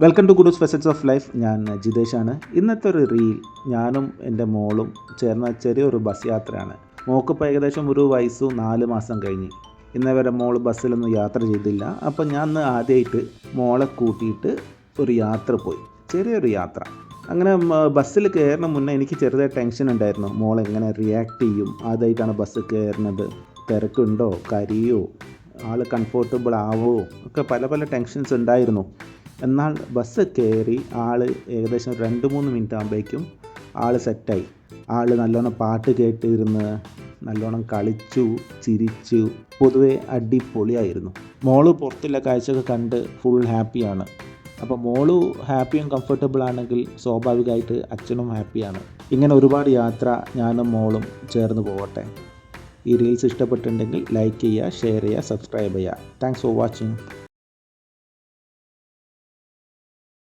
Welcome to Gudu's facets of life. ഞാൻ ജിതേഷാണ്. ഇന്നത്തെ ഒരു റീൽ ഞാനും എൻ്റെ മോളും ചേർന്ന ചെറിയൊരു ബസ് യാത്രയാണ്. മോക്കിപ്പോൾ ഏകദേശം ഒരു വയസ്സു 4 മാസം കഴിഞ്ഞ്. ഇന്നേ വരെ മോൾ ബസ്സിലൊന്നും യാത്ര ചെയ്തില്ല. അപ്പോൾ ഞാൻ ഇന്ന് ആദ്യമായിട്ട് മോളെ കൂട്ടിയിട്ട് ഒരു യാത്ര പോയി, ചെറിയൊരു യാത്ര. അങ്ങനെ ബസ്സിൽ കയറുന്ന മുന്നേ എനിക്ക് ചെറുതായി ടെൻഷൻ ഉണ്ടായിരുന്നു, മോൾ എങ്ങനെ റിയാക്ട് ചെയ്യും, ആദ്യമായിട്ടാണ് ബസ് കയറുന്നത്, തിരക്കുണ്ടോ, കരിയോ, ആൾ കംഫർട്ടബിൾ ആവോ, ഒക്കെ പല ടെൻഷൻസ് ഉണ്ടായിരുന്നു. എന്നാൽ ബസ് കയറി ആൾ ഏകദേശം 2-3 മിനിറ്റ് ആകുമ്പോഴേക്കും ആൾ സെറ്റായി. ആൾ നല്ലോണം പാട്ട് കേട്ടിരുന്ന് നല്ലോണം കളിച്ചു, ചിരിച്ചു, പൊതുവെ അടിപൊളിയായിരുന്നു. മോള് പുറത്തുള്ള കാഴ്ചയൊക്കെ കണ്ട് ഫുൾ ഹാപ്പിയാണ്. അപ്പോൾ മോള് ഹാപ്പിയും കംഫർട്ടബിൾ ആണെങ്കിൽ സ്വാഭാവികമായിട്ട് അച്ഛനും ഹാപ്പിയാണ്. ഇങ്ങനെ ഒരുപാട് യാത്ര ഞാനും മോളും ചേർന്ന് പോകട്ടെ. ഈ റീൽസ് ഇഷ്ടപ്പെട്ടിട്ടുണ്ടെങ്കിൽ ലൈക്ക് ചെയ്യുക, ഷെയർ ചെയ്യുക, സബ്സ്ക്രൈബ് ചെയ്യുക. Thanks for watching.